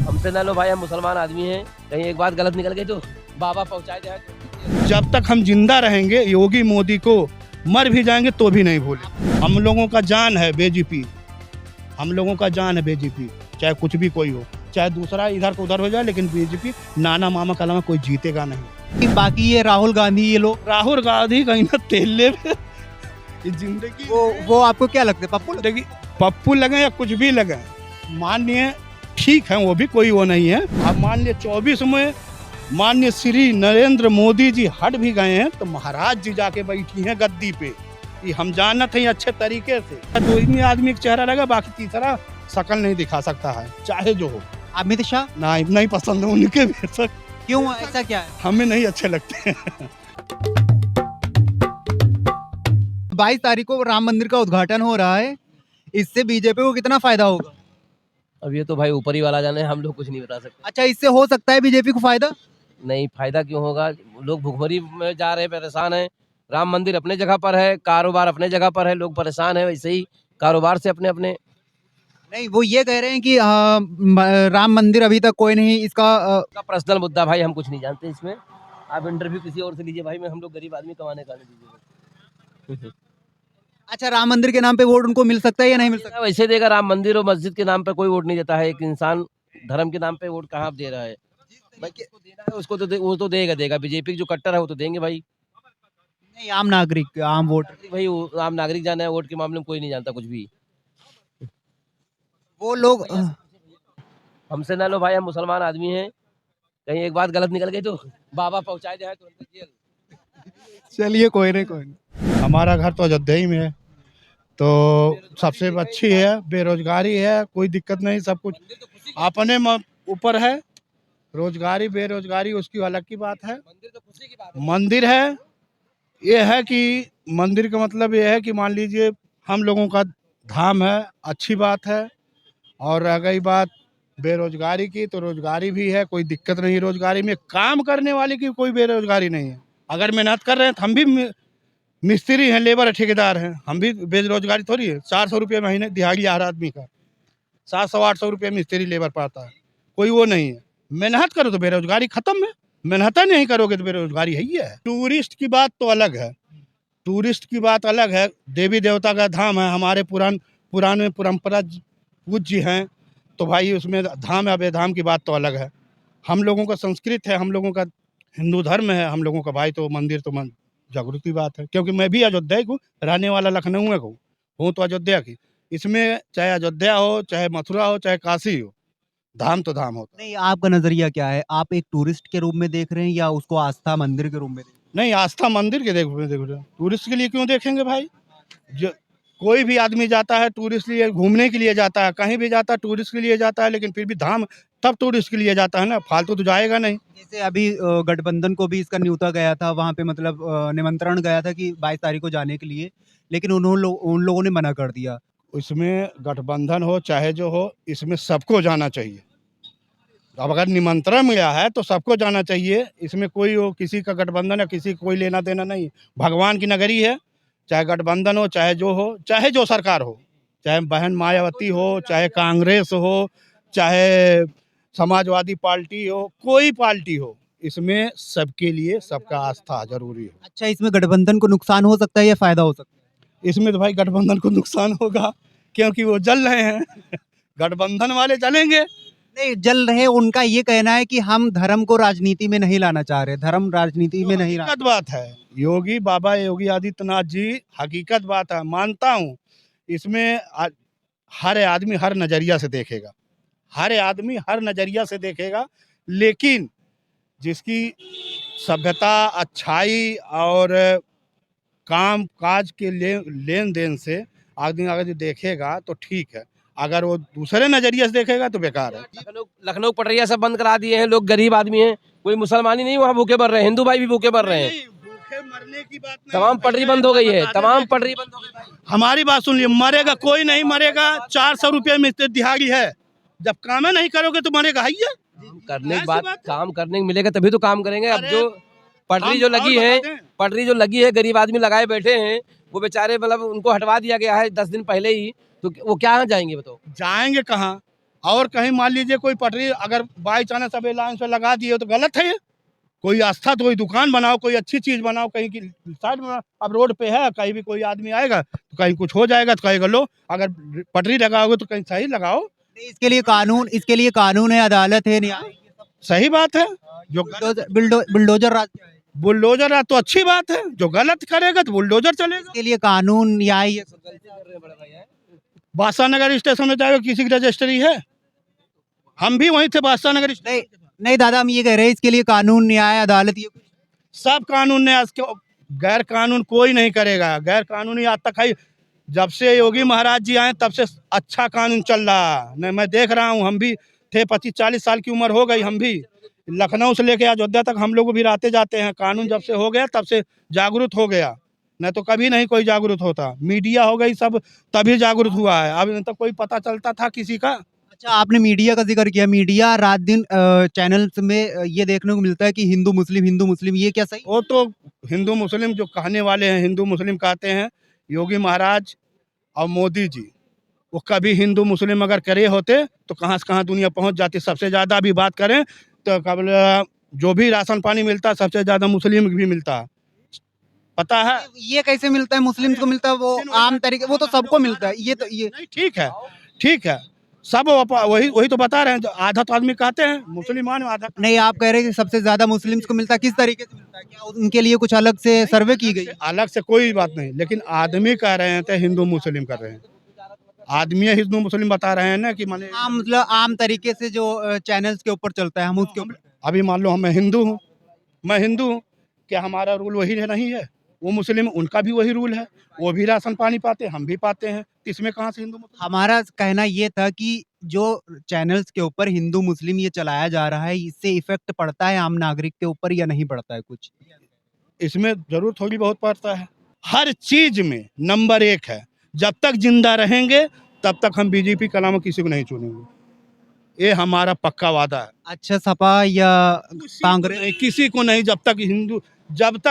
हमसे ना लो भाई, हम मुसलमान आदमी हैं। कहीं एक बात गलत निकल गई तो बाबा पहुंचा जाए तो। जब तक हम जिंदा रहेंगे योगी मोदी को मर भी जाएंगे तो भी नहीं भूले। हम लोगों का जान है बीजेपी, हम लोगों का जान है बीजेपी, चाहे कुछ भी कोई हो, चाहे दूसरा इधर को उधर हो जाए, लेकिन बीजेपी नाना मामा का अलावा कोई जीतेगा नहीं। बाकी ये राहुल गांधी, ये लोग, राहुल गांधी कहीं ना तेले में जिंदगी वो आपको क्या लगता है? पप्पू देखिए, पप्पू लगे या कुछ भी लगे, माननीय ठीक है, वो भी कोई वो नहीं है। अब मान लिया 24 में माननीय श्री नरेंद्र मोदी जी हट भी गए हैं तो महाराज जी जाके बैठी हैं गद्दी पे। ये हम जानते हैं अच्छे तरीके से। दो ही आदमी का चेहरा लगा, बाकी तीसरा शकल नहीं दिखा सकता है, चाहे जो हो। अमित शाह नहीं पसंद है उनके भी, सर क्यों, ऐसा क्या है? हमें नहीं अच्छे लगते हैं। 22 तारीख को राम मंदिर का उद्घाटन हो रहा है, इससे बीजेपी को कितना फायदा होगा? अब ये तो भाई ऊपर ही वाला जाने, हम लोग कुछ नहीं बता सकते। अच्छा, इससे हो सकता है बीजेपी को फायदा? नहीं, फायदा क्यों होगा? लोग भुखमरी में जा रहे हैं, परेशान हैं। राम मंदिर अपने जगह पर है, कारोबार अपने जगह पर है, लोग परेशान है वैसे ही कारोबार से अपने अपने। नहीं, वो ये कह रहे हैं कि राम मंदिर अभी तक कोई नहीं, इसका पर्सनल मुद्दा भाई, हम कुछ नहीं जानते इसमें। आप इंटरव्यू किसी और से लीजिए भाई, हम लोग गरीब आदमी कमाने का नहीं दीजिए। अच्छा, राम मंदिर के नाम पे वोट उनको मिल सकता है या नहीं मिल सकता? वैसे देगा, राम मंदिर और मस्जिद के नाम पे कोई वोट नहीं देता है। एक इंसान धर्म के नाम पे वोट कहाँ दे रहा है? भाई किसको देना है उसको तो वो तो देगा। बीजेपी जो कट्टर है वो तो देंगे भाई। नहीं, आम नागरिक, आम वोट, भाई आम नागरिक जाना है, वोट के मामले में कोई नहीं जानता कुछ भी। वो लोग हमसे ना लो भाई, हम मुसलमान आदमी हैं। कहीं एक बात गलत निकल गई तो बाबा पहुंचा जाए तो जेल। चलिए, कोई नहीं। हमारा घर तो अयोध्या ही में है, तो सबसे अच्छी है, बेरोजगारी है, कोई दिक्कत नहीं, सब कुछ अपने ऊपर है। रोजगारी बेरोजगारी उसकी अलग की बात है। मंदिर है, ये है कि मंदिर का मतलब ये है कि मान लीजिए हम लोगों का धाम है, अच्छी बात है। और रह गई बात बेरोजगारी की, तो रोजगारी भी है, कोई दिक्कत नहीं। रोजगारी में काम करने वाले की कोई बेरोजगारी नहीं है। अगर मेहनत कर रहे हैं तो हम भी मिस्त्री हैं, लेबर ठेकेदार हैं, हम भी बेरोजगारी थोड़ी है। 400 रुपये महीने दिहाड़ी हर आदमी का, 700-800 रुपये मिस्त्री लेबर पाता है, कोई वो नहीं है। मेहनत करो तो बेरोजगारी खत्म है, मेहनत नहीं करोगे तो बेरोजगारी है ही है। टूरिस्ट की बात तो अलग है, टूरिस्ट की बात अलग है। देवी देवता का धाम है, हमारे पुराने परंपरा पूज्य हैं, तो भाई उसमें धाम या बेधाम की बात तो अलग है। हम लोगों का संस्कृत है, हम लोगों का हिंदू धर्म है, हम लोगों का भाई तो मंदिर तो जागृति बात है। क्योंकि मैं भी अयोध्या को रहने वाला लखनऊ को हूँ, तो अयोध्या की, इसमें चाहे अयोध्या हो, चाहे मथुरा हो, चाहे काशी हो, धाम तो धाम होता है। नहीं, आपका नजरिया क्या है? आप एक टूरिस्ट के रूप में देख रहे हैं या उसको आस्था मंदिर के रूप में देख रहे नहीं, आस्था मंदिर के देख रहे हैं, टूरिस्ट के लिए क्यों देखेंगे भाई? जो कोई भी आदमी जाता है टूरिस्ट लिए, घूमने के लिए जाता है, कहीं भी जाता है टूरिस्ट के लिए जाता है, लेकिन फिर भी धाम तब टूरिस्ट के लिए जाता है ना, फालतू तो जाएगा नहीं। हैं? जैसे अभी गठबंधन को भी इसका न्योता गया था, वहाँ पे मतलब निमंत्रण गया था कि 22 तारीख को जाने के लिए, लेकिन उन लोगों ने मना कर दिया। इसमें गठबंधन हो चाहे जो हो, इसमें सबको जाना चाहिए। अब अगर निमंत्रण मिला है तो सबको जाना चाहिए। इसमें कोई हो, किसी का गठबंधन है, किसी को कोई लेना देना नहीं। भगवान की नगरी है, चाहे गठबंधन हो, चाहे जो हो, चाहे जो सरकार हो, चाहे बहन मायावती हो, चाहे कांग्रेस हो, चाहे समाजवादी पार्टी हो, कोई पार्टी हो, इसमें सबके लिए सबका आस्था जरूरी है। अच्छा, इसमें गठबंधन को नुकसान हो सकता है या फायदा हो सकता है? इसमें तो भाई गठबंधन को नुकसान होगा, क्योंकि वो जल रहे हैं। गठबंधन वाले जलेंगे। नहीं, जल रहे, उनका ये कहना है कि हम धर्म को राजनीति में नहीं लाना चाह रहे, धर्म राजनीति में नहीं लाना। हकीकत बात है, योगी बाबा योगी आदित्यनाथ जी, हकीकत बात है, मानता हूँ। इसमें हर आदमी हर नजरिया से देखेगा, हर आदमी हर नजरिया से देखेगा, लेकिन जिसकी सभ्यता, अच्छाई और काम काज के लेन देन से आदमी अगर जो देखेगा तो ठीक है, अगर वो दूसरे नजरिए से देखेगा तो बेकार है। लखनऊ पटरिया सब बंद करा दिए हैं, लोग गरीब आदमी हैं, कोई मुसलमान ही नहीं वहाँ भूखे मर रहे हैं, हिंदू भाई भी भूखे मर रहे हैं। भूखे मरने की बात नहीं, तमाम पटरी बंद हो गई है, तमाम पटरी बंद हो गई भाई। हमारी बात सुन लिया, मरेगा कोई नहीं मरेगा। 400 रुपये में दिहाड़ी है, जब काम नहीं करोगे तो मरेगा है। करने की बात, काम करने को मिलेगा तभी तो काम करेंगे। अब जो पटरी जो लगी है, पटरी जो लगी है, गरीब आदमी लगाए बैठे हैं, वो बेचारे मतलब उनको हटवा दिया गया है 10 दिन पहले ही, तो वो क्या जाएंगे बताओ? जाएंगे कहाँ? और कहीं मान लीजिए कोई पटरी अगर बाई चांस सब लाइन से लगा दिए तो गलत है ये। कोई आस्था तो कोई दुकान बनाओ, कोई अच्छी चीज बनाओ, कहीं की साइड में। अब रोड पे है, कहीं भी कोई आदमी आएगा तो कहीं कुछ हो जाएगा तो कहेगा लो, अगर पटरी लगाओगे तो कहीं सही लगाओ। नहीं, इसके लिए कानून है, अदालत है, न्याय है, ये सब। सही बात है। जो बुलडोजर राज क्या है? बुलडोजर है तो अच्छी बात है, जो गलत करेगा तो बुलडोजर चलेगा। इसके लिए कानून, न्याय, ये सब। बादशाह नगर स्टेशन में जाएगा, किसी की रजिस्ट्री है? हम भी वहीं थे बादशाह नगर नहीं स्टेशन। नहीं दादा, हम ये कह रहे हैं इसके लिए कानून, न्याय, अदालत, ये कुछ। सब कानून ने गैर कानून कोई नहीं करेगा। गैर कानूनी आज तक है, जब से योगी महाराज जी आए तब से अच्छा कानून चल रहा। नहीं, मैं देख रहा हूँ, हम भी थे 25-40 साल की उम्र हो गई, हम भी लखनऊ से लेके अयोध्या तक हम लोग भी आते जाते हैं। कानून जब से हो गया तब से जागरूक हो गया, नहीं तो कभी नहीं कोई जागरूक होता। मीडिया हो गई सब, तभी जागरूक हुआ है। अब तो कोई पता चलता था किसी का। अच्छा, आपने मीडिया का जिक्र किया। मीडिया रात दिन चैनल्स में ये देखने को मिलता है कि हिंदू मुस्लिम, ये क्या सही? वो तो हिंदू मुस्लिम जो कहने वाले हैं, हिंदू मुस्लिम कहते हैं योगी महाराज और मोदी जी। वो कभी हिंदू मुस्लिम अगर करे होते तो कहाँ से कहाँ दुनिया पहुंच जाती। सबसे ज़्यादा भी बात करें तो कबल जो भी राशन पानी मिलता है सबसे ज़्यादा मुस्लिम भी मिलता है, पता है? ये कैसे मिलता है? मुस्लिम को मिलता है, वो आम तरीके, वो तो सबको मिलता है। ये तो ये नहीं, ठीक है, ठीक है, सब वही तो बता रहे हैं। जो आधा तो आदमी कहते हैं मुसलमान, आधा नहीं, आप कह रहे हैं कि सबसे ज्यादा मुस्लिम्स को मिलता है। किस तरीके से मिलता है? क्या उनके लिए कुछ अलग से सर्वे की गई? अलग से कोई बात नहीं, लेकिन आदमी कह रहे हैं तो हिंदू मुस्लिम कर रहे हैं। आदमी हिंदू मुस्लिम बता रहे हैं ना कि माने आम, मतलब आम तरीके से जो चैनल्स के ऊपर चलता है, हम उसके ऊपर। अभी मान लो मैं हिंदू हूँ, क्या हमारा रूल वही नहीं है? वो मुस्लिम, उनका भी वही रूल है, वो भी राशन पानी पाते हैं, हम भी पाते हैं, इसमें कहाँ से हिंदू मुस्लिम? हमारा कहना ये था कि जो चैनल्स के ऊपर हिंदू मुस्लिम ये चलाया जा रहा है, इससे इफेक्ट पड़ता है आम नागरिक के ऊपर या नहीं पड़ता है कुछ? इसमें जरूर थोड़ी बहुत पड़ता है। हर चीज में नंबर 1 है। जब तक जिंदा रहेंगे तब तक हम बीजेपी का नाम किसी को नहीं चुनेंगे, ये हमारा पक्का वादा है। अच्छा, सपा या कांग्रेस? नहीं, किसी को नहीं। जब तक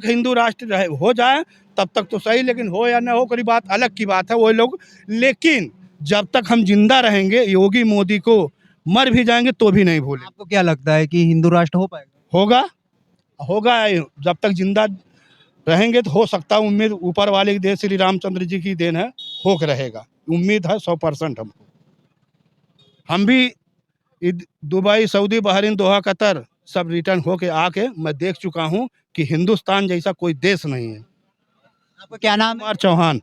हिंदू राष्ट्र हो जाए तब तक तो सही, लेकिन हो या ना हो कोई बात अलग की बात है, वो लोग। लेकिन जब तक हम जिंदा रहेंगे, योगी मोदी को मर भी जाएंगे तो भी नहीं भूलेंगे। आपको क्या लगता है कि हिंदू राष्ट्र हो पाएगा? होगा, होगा। जब तक जिंदा रहेंगे तो हो सकता है। उम्मीद ऊपर वाले की देन, श्री रामचंद्र जी की देन है, होकर रहेगा। उम्मीद है 100% हमको। हम भी दुबई, सऊदी, बहरीन, दोहा, कतर सब रिटर्न होके आके मैं देख चुका हूँ कि हिंदुस्तान जैसा कोई देश नहीं है। आपका क्या नाम है? कुमार चौहान,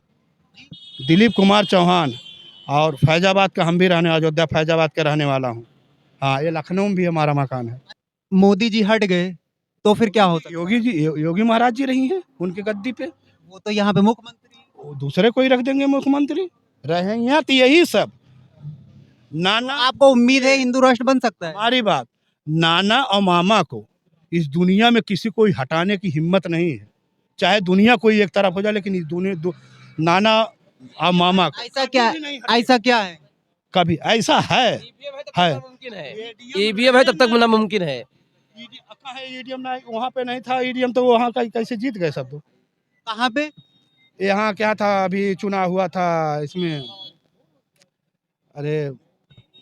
दिलीप कुमार चौहान। और फैजाबाद का हम भी अयोध्या फैजाबाद का रहने वाला हूँ। हाँ, ये लखनऊ में भी हमारा मकान है। मोदी जी हट गए तो फिर क्या हो सकता योगी महाराज जी रही हैं उनके गद्दी पे, है? वो तो यहाँ पे मुख्यमंत्री है। वो दूसरे कोई रख देंगे मुख्यमंत्री। रहे यहाँ तो यही सब नाना। आपको उम्मीद है हिंदू राष्ट्र बन सकता है? हमारी बात, नाना और मामा को इस दुनिया में किसी को हटाने की हिम्मत नहीं है। चाहे दुनिया कोई एक तरफ हो जाए, लेकिन इस दुनिया नाना और मामा को ऐसा क्या, कभी नहीं हटेगा। ऐसा क्या है? कभी ऐसा है। मुमकिन है, ईवीएम है तब तक नामुमकिन है। ईडीएम वहाँ पे नहीं था। ईडीएम तो वहाँ का कैसे जीत गए सब? तो कहाँ पे? यहाँ क्या था, अभी चुनाव हुआ था इसमें, अरे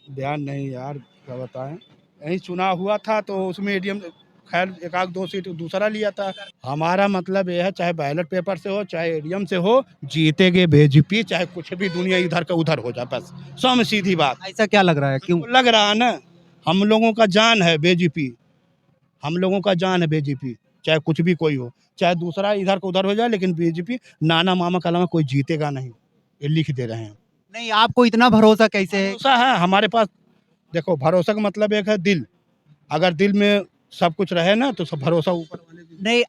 ध्यान नहीं यार, क्या बताएं। यही चुनाव हुआ था तो उसमें ईडीएम खैर 1-2 सीट दूसरा लिया था। हमारा मतलब यह है, चाहे बैलेट पेपर से हो चाहे ईडीएम से हो, जीतेगे बीजेपी, चाहे कुछ भी दुनिया इधर का उधर हो जाए। बस सौ में सीधी बात। ऐसा क्या लग रहा है? क्यों लग रहा है ना, हम लोगों का जान है बीजेपी, हम लोगों का जान है बीजेपी। चाहे कुछ भी कोई हो, चाहे दूसरा इधर का उधर हो जाए, लेकिन बीजेपी नाना मामा का अलावा कोई जीतेगा नहीं, ये लिख दे रहे हैं। नहीं, आपको इतना भरोसा कैसे है? भरोसा है हमारे पास। देखो, भरोसा का मतलब एक है दिल। अगर दिल में सब कुछ रहे ना तो सब भरोसा ऊपर वाले की। नहीं,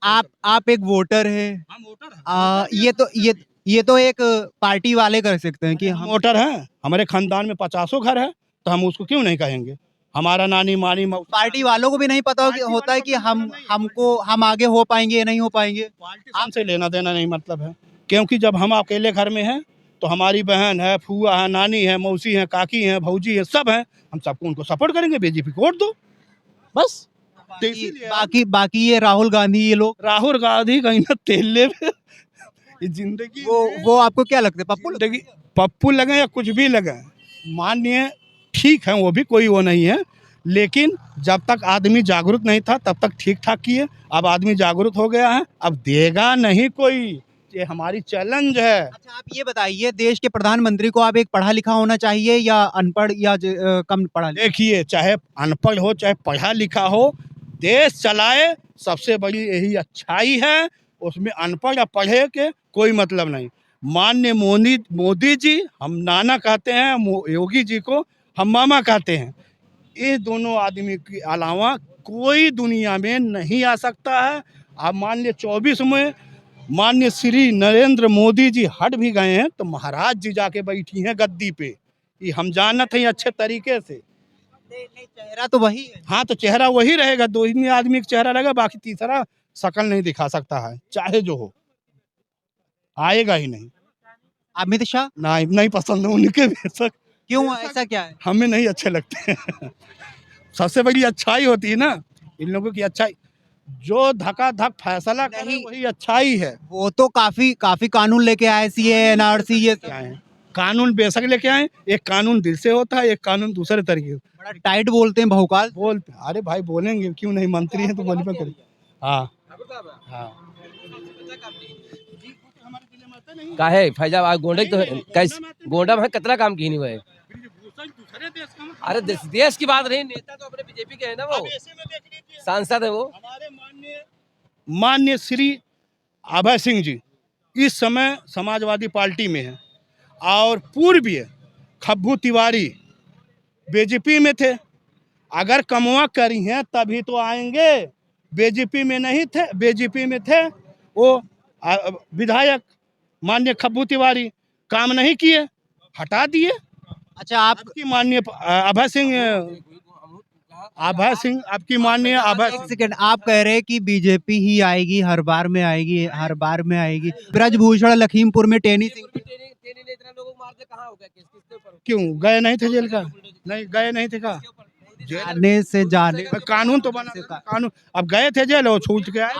आप एक वोटर है। हम वोटर हैं। ये तो एक पार्टी वाले कर सकते हैं कि हम हम वोटर हैं। हमारे खानदान में 50 घर है, तो हम उसको क्यों नहीं कहेंगे? हमारा नानी मानी पार्टी वालों को भी नहीं पता होता है कि हम आगे हो पाएंगे या नहीं हो पाएंगे। हमसे लेना देना नहीं मतलब है, क्योंकि जब हम अकेले घर में हैं तो हमारी बहन है, फूआ है, नानी है, मौसी है, काकी है, भौजी है, सब हैं। हम सबको उनको सपोर्ट करेंगे, बीजेपी को वोट दो बस। तो इसीलिए बाकी ये राहुल गांधी, ये लोग, राहुल गांधी कहीं ना तेल ले जिंदगी वो आपको क्या लगता है? पप्पू जिंदगी पप्पू लगे या कुछ भी लगे, माननीय ठीक है, वो भी कोई वो नहीं है, लेकिन जब तक आदमी जागरूक नहीं था तब तक ठीक ठाक किए। अब आदमी जागरूक हो गया है, अब देगा नहीं कोई, ये हमारी चैलेंज है। अच्छा, आप ये बताइए, देश के प्रधानमंत्री को आप एक पढ़ा लिखा होना चाहिए या अनपढ़ या कम पढ़ा लिखा? देखिए, चाहे अनपढ़ हो चाहे पढ़ा लिखा हो, देश चलाए, सबसे बड़ी यही अच्छाई है। उसमें अनपढ़ या पढ़े के कोई मतलब नहीं। माननीय मोदी जी हम नाना कहते हैं, योगी जी को हम मामा कहते हैं। ये दोनों आदमी के अलावा कोई दुनिया में नहीं आ सकता है। अब मान लिया 24 में माननीय श्री नरेंद्र मोदी जी हट भी गए हैं तो महाराज जी जाके बैठी हैं गद्दी पे, ये हम जानत हैं अच्छे तरीके से। नहीं, चेहरा तो वही है। हाँ, तो चेहरा वही रहेगा, दो ही आदमी का चेहरा रहेगा, बाकी तीसरा शकल नहीं दिखा सकता है, चाहे जो हो, आएगा ही नहीं। अमित शाह नहीं पसंद है उनके बेशक, क्यों, ऐसा क्या है? हमें नहीं अच्छे लगते हैं। सबसे बड़ी अच्छाई होती है ना इन लोगों की, अच्छाई जो धका धक फैसला करे नहीं। वही अच्छाई है। वो तो काफी कानून लेके आए, सीए एनआरसी ये सब। क्या है, कानून बेशक लेके आए, एक कानून दिल से होता है, एक कानून दूसरे तरीके से। बड़ा टाइट बोलते हैं बहुकाल। बोलते, अरे भाई बोलेंगे क्यों नहीं, मंत्री हैं तो बोलबे करें। हाँ हाँ, काहे फैजाबाद गोंडे तो कैसे गोंडा में कितना काम की नहीं हुए। अरे देश की बात नहीं, नेता तो अपने बीजेपी के है ना, वो सांसद है वो। हमारे माननीय श्री अभय सिंह जी इस समय समाजवादी पार्टी में है, और पूर्वीय खब्बू तिवारी बीजेपी में थे। अगर कमवा करी हैं तभी तो आएंगे, बीजेपी में नहीं थे, बीजेपी में थे वो विधायक माननीय खब्बू तिवारी, काम नहीं किए, हटा दिए। अच्छा, आप आपकी माननीय अभय सिंह आपकी माननीय अभय एक सेकंड, आप कह रहे हैं कि बीजेपी ही आएगी, हर बार में आएगी, हर बार में आएगी। ब्रजभूषण लखीमपुर में टेनी सिंह इतना लोगों को मारते कहाँ हो गया, किसके ऊपर क्यों गए नहीं थे जेल का, नहीं गए नहीं थे का, आने से जाने कानून तो बना था, कानून अब गए थे जेल और छूट के आए।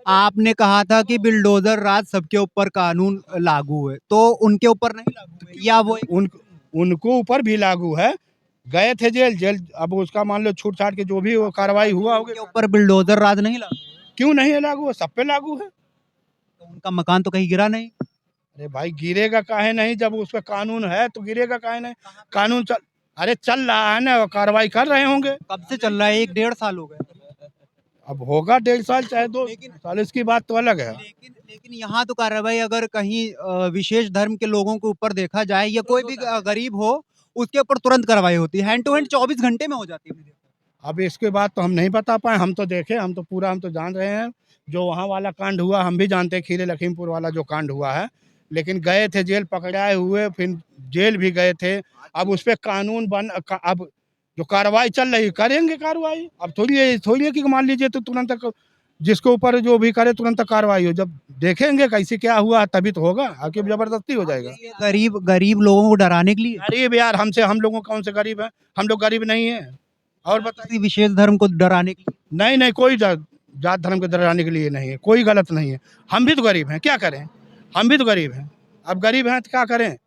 आपने कहा था कि बिल्डोजर राज सबके ऊपर कानून लागू है, तो उनके ऊपर नहीं लागू है या वो उनको ऊपर भी लागू है, गए थे जेल, अब उसका मान लो छूट छाट के जो भी वो कार्रवाई हुआ होगा, उनके ऊपर बिल्डोजर राज नहीं लागू? क्यों नहीं है लागू है, सब पे लागू है। तो उनका मकान तो कहीं गिरा नहीं? अरे भाई गिरेगा काहे नहीं, जब उस पर कानून है तो गिरेगा काहे नहीं, कानून चल रहा है ना, कार्रवाई कर रहे होंगे। कब से चल रहा है? 1-1.5 साल हो गए। अब होगा 1.5 साल चाहे 2 साल, इसकी बात तो अलग है। लेकिन यहाँ तो कार्रवाई अगर कहीं विशेष धर्म के लोगों के ऊपर देखा जाए या कोई भी गरीब हो, उसके ऊपर तुरंत कार्रवाई होती है, हैंड टू हैंड 24 घंटे में हो जाती है। अब इसके बाद तो हम नहीं बता पाए, हम तो देखे, हम तो जान रहे हैं जो वहाँ वाला कांड हुआ, हम भी जानते हैं खीरे लखीमपुर वाला जो कांड हुआ है, लेकिन गए थे जेल, पकड़ाए हुए, फिर जेल भी गए थे। अब उस पर कानून अब जो कार्रवाई चल रही करेंगे कार्रवाई, अब थोड़ी है कि मान लीजिए तो तुरंत तक जिसके ऊपर जो भी करे तुरंत तक कार्रवाई हो, जब देखेंगे कैसे क्या हुआ तभी तो होगा, आके जबरदस्ती हो जाएगा। गरीब लोगों को डराने के लिए? गरीब यार, हम लोगों कौन से गरीब हैं, हम लोग गरीब नहीं है। और बताइए, विशेष धर्म को डराने के लिए? नहीं, कोई जात धर्म को डराने के लिए नहीं है, कोई गलत नहीं है। हम भी तो गरीब हैं, क्या करें, हम भी तो गरीब हैं, अब गरीब हैं तो क्या करें।